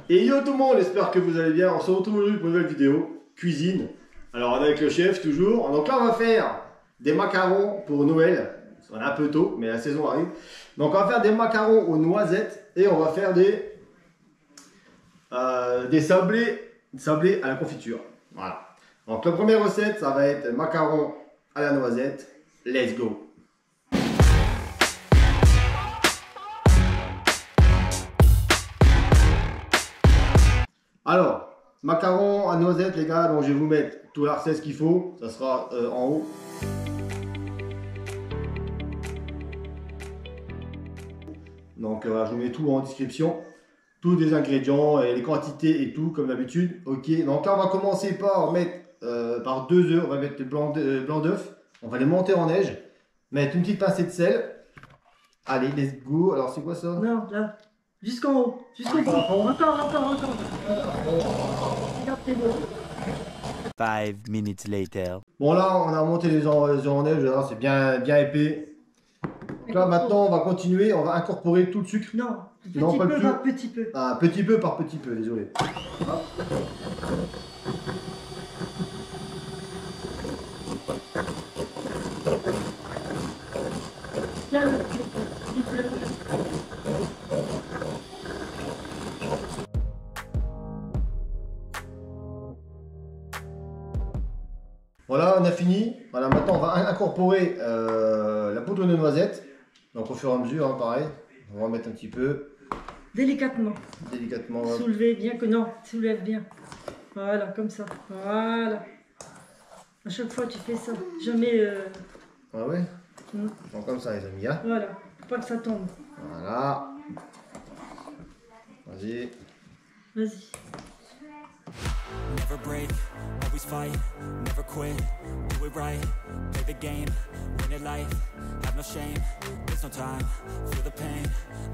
Et yo tout le monde, j'espère que vous allez bien. On se retrouve aujourd'hui pour une nouvelle vidéo cuisine. Alors on est avec le chef toujours. Donc là on va faire des macarons pour Noël. On est un peu tôt mais la saison arrive. Donc on va faire des macarons aux noisettes et on va faire des sablés à la confiture. Voilà. Donc la première recette ça va être macarons à la noisette. Let's go. Alors, macarons à noisettes les gars, donc je vais vous mettre tout la recette qu'il faut, ça sera en haut. Donc je vous mets tout en description, tous les ingrédients et les quantités et tout comme d'habitude. Ok, donc là on va commencer par mettre par 2 œufs, on va mettre le blanc d'œuf, on va les monter en neige, mettre une petite pincée de sel. Allez, let's go. Alors c'est quoi ça? Non, là. Jusqu'en haut, jusqu'au bout. Encore. Regarde tes doigts. 5 minutes later. Bon là, on a monté les œufs en neige, c'est bien épais. Donc là maintenant, on va continuer, on va incorporer tout le sucre. Non, Non, pas petit le peu tout. par petit peu. Ah, petit peu par petit peu, désolé. Hop. Tiens, Voilà, on a fini. Voilà, maintenant on va incorporer la poudre de noisette. Donc au fur et à mesure, hein, pareil. On va en mettre un petit peu, délicatement. délicatement. Soulevez bien que non, soulève bien. Voilà, comme ça. Voilà. À chaque fois tu fais ça. Jamais. Ah ouais. Mm. Donc comme ça les amis, hein. Voilà, faut pas que ça tombe. Voilà. Vas-y. Vas-y. Never break, always fight, never quit, do it right, play the game, win it life, have no shame, there's no time, feel the pain,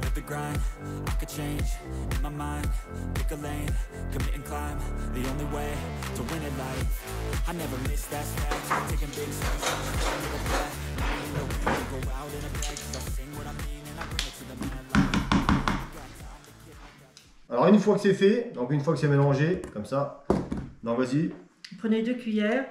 live the grind, I could change, in my mind, pick a lane, commit and climb, the only way to win it life, I never miss that fact, taking big steps, I'm little black, I ain't no ring, go out in a bag, 'cause I sing what I mean and I bring it to the mad light. Alors une fois que c'est fait, donc une fois que c'est mélangé, comme ça, donc vas-y. Vous prenez 2 cuillères.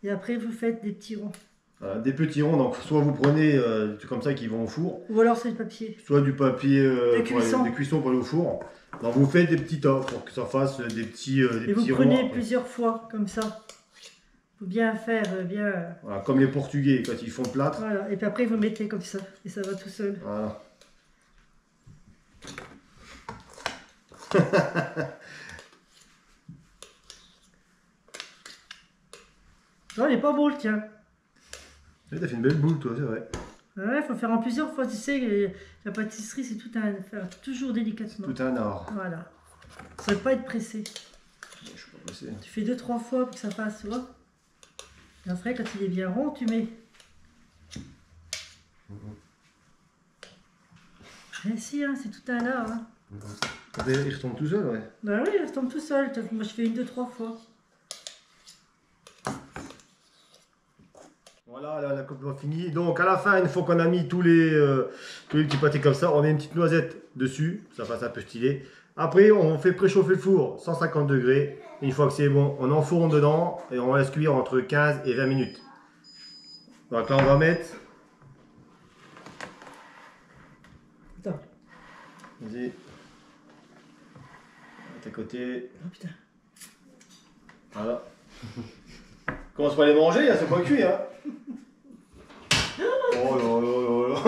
Et après vous faites des petits ronds. Voilà, des petits ronds, donc soit vous prenez des trucs comme ça qui vont au four, Ou alors c'est le papier. soit du papier Des cuissons pour aller au four. Donc vous faites des petits tas pour que ça fasse des petits Et vous petits prenez ronds. plusieurs fois, comme ça. Faut bien faire, bien... Voilà, comme les Portugais quand ils font le plâtre. Voilà, et puis après vous mettez comme ça, et ça va tout seul. Voilà. Non, il est pas beau le tien. T'as fait une belle boule toi, c'est vrai. Ouais, faut faire en plusieurs fois, tu sais, la pâtisserie c'est tout un... faire toujours délicatement. Tout un art. Voilà. Ça ne va pas être pressé. Je suis pas pressé. Tu fais 2-3 fois pour que ça passe, tu vois. Et après, quand il est bien rond, tu mets... Eh si, hein, c'est tout un art. Hein. Il retombe tout seul, ouais. Bah oui, il retombe tout seul. Moi, je fais 1-2-3 fois. Voilà, la coupe est finie. Donc à la fin, une fois qu'on a mis tous les petits pâtés comme ça, on met une petite noisette dessus, ça fasse un peu stylé. Après, on fait préchauffer le four 150 degrés. Une fois que c'est bon, on enfourne dedans et on laisse cuire entre 15 et 20 minutes. Donc là, on va mettre. Attends. Vas-y. À tes côtés. Oh putain. Voilà. Commence pas à les manger, hein, c'est pas cuit. Hein. Oh là là là là.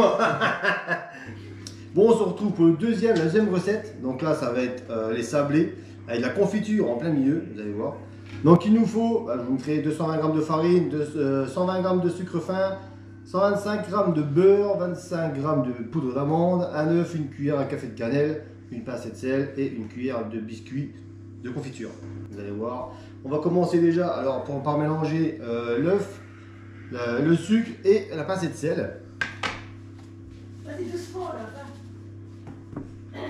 Bon, on se retrouve pour la deuxième recette. Donc là, ça va être les sablés avec la confiture en plein milieu, vous allez voir. Donc il nous faut, je vous mettrai 220 g de farine, 120 g de sucre fin, 125 g de beurre, 25 g de poudre d'amande, un œuf, une cuillère à café de cannelle, une pincée de sel et une cuillère de biscuit de confiture. Vous allez voir. On va commencer déjà alors par mélanger l'œuf, le sucre et la pincée de sel. Vas-y, doucement là. Parce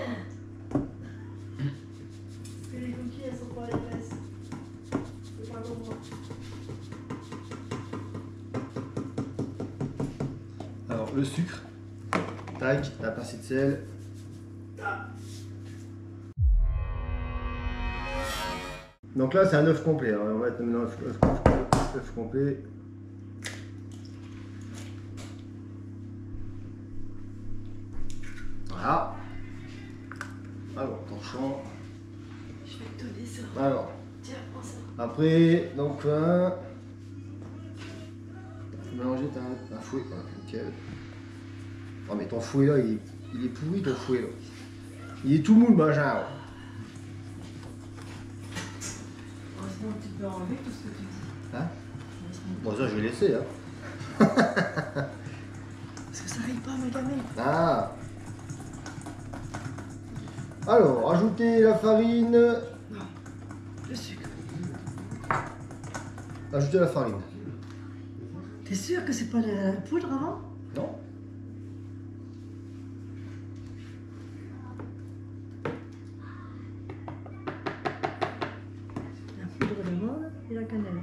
que les cookies, elles sont pas épaisses. C'est pas comme moi. Alors le sucre, tac, la pincée de sel. Donc là, c'est un œuf complet. Alors, on va mettre maintenant œuf complet. Voilà. Alors, torchon. Je vais te donner ça. Alors, Tiens, prends ça. après, donc là. Mélanger, t'as un fouet. Voilà, nickel. Oh, mais ton fouet là, il est pourri ton fouet là. Il est tout mou le machin. Heureusement que tu peux enlever tout ce que tu dis. Hein? Bon, ça, je vais laisser. Hein. Parce que ça arrive pas à ma gamelle. Ah. Alors, ajoutez la farine. Non, le sucre. Ajoutez la farine. T'es sûr que c'est pas la poudre avant? Non. La poudre de menthe et la cannelle.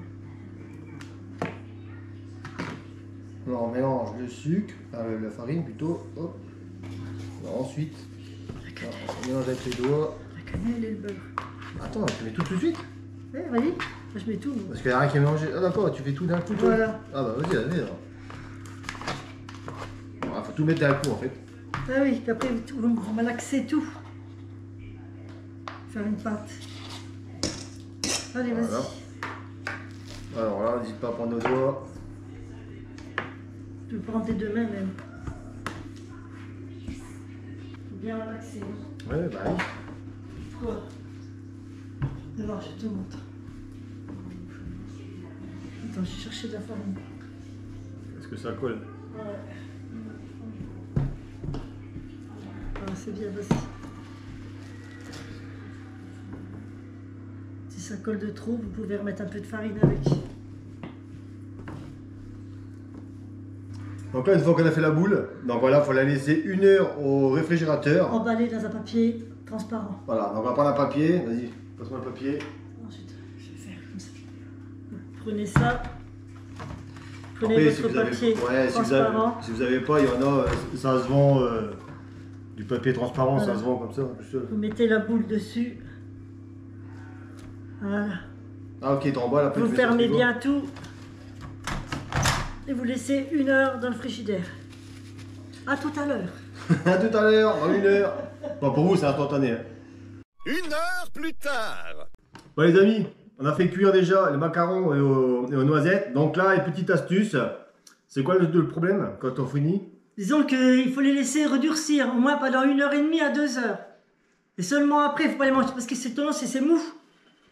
Alors, on mélange le sucre, la farine plutôt. Hop. Alors, ensuite, on mélange avec les doigts. La cannelle et le beurre. Attends, tu mets tout de suite? Ouais, vas-y. Moi, je mets tout. Parce qu'il n'y a rien qui est mélangé. Ah d'accord, tu fais tout d'un coup. Toi. Voilà. Ah bah vas-y, allez. Il faut tout mettre d'un coup en fait. Ah oui, puis après, vous malaxez tout. Faire une pâte. Allez, vas-y. Voilà. Alors là, n'hésite pas à prendre nos doigts. Tu peux prendre tes deux mains même. Faut bien malaxer. Ouais, bah oui. Quoi? Alors, je te montre. Attends, j'ai cherché de la farine. Est-ce que ça colle? Ouais. Ah, c'est bien, vas-y. Si ça colle de trop, vous pouvez remettre un peu de farine avec. Donc là, une fois qu'on a fait la boule, donc voilà, il faut la laisser 1 heure au réfrigérateur. Emballé dans un papier transparent. Voilà, donc on va prendre un papier. Vas-y, passe-moi le papier. Ensuite, je vais faire comme ça. Prenez ça. Prenez Après, votre papier ouais, transparent. si vous avez pas, il y en a, ça se vend du papier transparent, Voilà. ça se vend comme ça. Vous mettez la boule dessus. Voilà. Ah ok, t'en bas là. Vous fermez bien tout. Et vous laissez 1 heure dans le frigidaire. À tout à l'heure. À tout à l'heure, dans 1 heure. Bon, pour vous, c'est instantané. Hein. 1 heure plus tard. Bon les amis, on a fait cuire déjà les macarons et aux noisettes. Donc là, une petite astuce. C'est quoi le problème quand on finit? Disons qu'il faut les laisser redurcir, au moins pendant 1h30 à 2 heures. Et seulement après, il ne faut pas les manger parce que c'est tendance et c'est mou.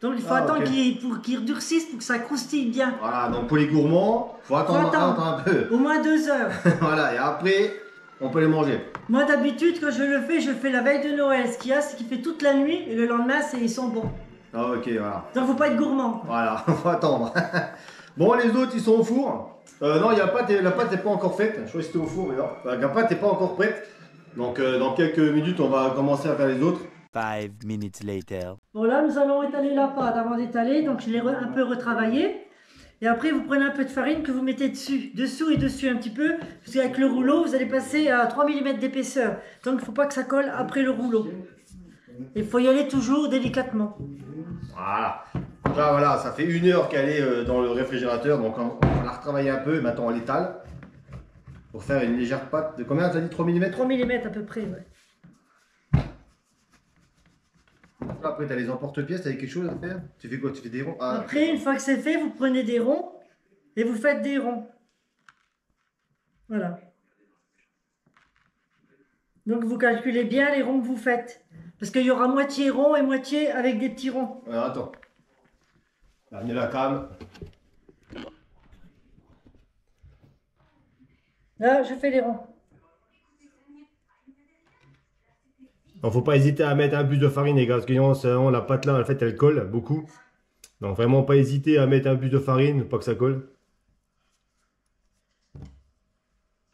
Donc il faut attendre ok. qu'ils redurcissent pour que ça croustille bien. Voilà, donc pour les gourmands, faut attendre un peu. Au moins 2 heures. Voilà, et après, on peut les manger. Moi d'habitude, quand je le fais la veille de Noël. Ce qu'il y a, c'est qu'il fait toute la nuit et le lendemain, ils sont bons. Ah ok, voilà. Donc faut pas être gourmand. Voilà, faut attendre. Bon, les autres, ils sont au four. Non, la pâte n'est pas encore faite. Je crois que c'était au four, mais non. La pâte n'est pas encore prête. Donc, dans quelques minutes, on va commencer à faire les autres. 5 minutes later. Bon là, nous allons étaler la pâte avant d'étaler. Donc je l'ai un peu retravaillée. Et après, vous prenez un peu de farine que vous mettez dessous et dessus un petit peu. Parce qu'avec le rouleau, vous allez passer à 3 mm d'épaisseur. Donc il ne faut pas que ça colle après le rouleau. Il faut y aller toujours délicatement. Voilà. Donc là, voilà, ça fait 1 heure qu'elle est dans le réfrigérateur. Donc, on va la retravailler un peu. Et maintenant, on l'étale. Pour faire une légère pâte de combien? Tu as dit 3 mm? 3 mm à peu près, ouais. Après, tu as les emporte-pièces. Tu as quelque chose à faire? Tu fais quoi? Tu fais des ronds? Ah. Après, une fois que c'est fait, vous prenez des ronds et vous faites des ronds. Voilà. Donc vous calculez bien les ronds que vous faites. Parce qu'il y aura moitié rond et moitié avec des petits ronds. Alors, attends. Amenez la cam. Là, je fais les ronds. Il ne faut pas hésiter à mettre un bus de farine, les gars, parce que sinon, la pâte là, en fait, elle colle beaucoup. Donc vraiment pas hésiter à mettre un bus de farine, pas que ça colle.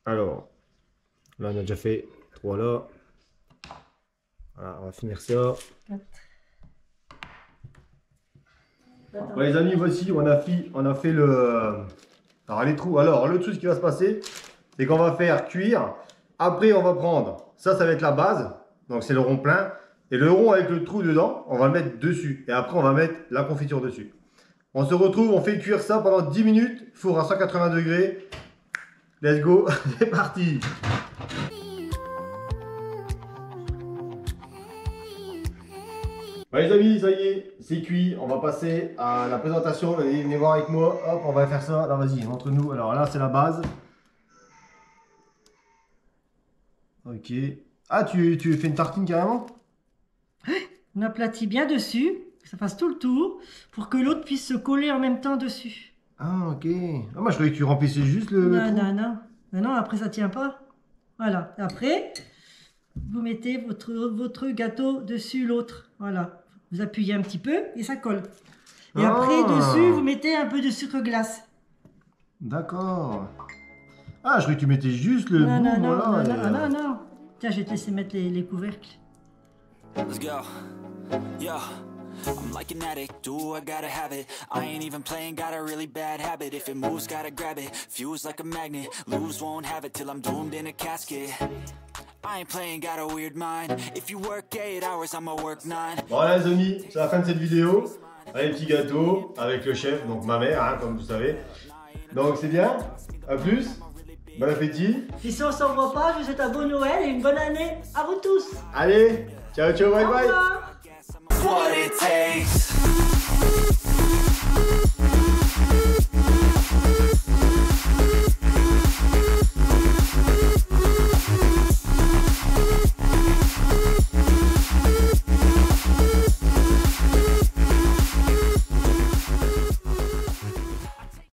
Alors, là on a déjà fait 3 là. Voilà, on va finir ça. Bon, les amis, voici, on a fait le... Alors les trous, alors le truc qui va se passer, c'est qu'on va faire cuire. Après on va prendre, ça va être la base. Donc c'est le rond plein. Et le rond avec le trou dedans, on va le mettre dessus. Et après, on va mettre la confiture dessus. On se retrouve, on fait cuire ça pendant 10 minutes. Four à 180 degrés. Let's go, c'est parti. Ouais, les amis, ça y est, c'est cuit. On va passer à la présentation. Allez, venez voir avec moi. Hop, on va faire ça. Alors vas-y, montre-nous. Alors là, c'est la base. Ok. Ah, tu fais une tartine carrément? On aplatit bien dessus, que ça fasse tout le tour, pour que l'autre puisse se coller en même temps dessus. Ah, ok. Ah, moi, je croyais que tu remplissais juste le Non, trou. non, non. Non, non, après ça tient pas. Voilà. Après, vous mettez votre gâteau dessus l'autre. Voilà. Vous appuyez un petit peu et ça colle. Et après, dessus, vous mettez un peu de sucre glace. D'accord. Ah, je croyais que tu mettais juste le Non, bout, non, non, voilà, non, et, non, non, non. Tiens, je vais te laisser mettre les couvercles. Let's go. Yeah. I'm like an addict, do I gotta have it. I ain't even playing, got a really bad habit. If it moves, gotta grab it. Fuse like a magnet, lose, won't have it till I'm doomed in a casket. I ain't playing, got a weird mind. If you work 8 hours, I'ma work 9. Voilà les amis, c'est la fin de cette vidéo. Un petit gâteau avec le chef, donc ma mère, hein, comme vous savez. Donc c'est bien, à plus, bon appétit. Et si on s'en voit pas, je vous souhaite un bon Noël et une bonne année à vous tous. Allez, ciao ciao, bye Au bye. revoir. What it takes.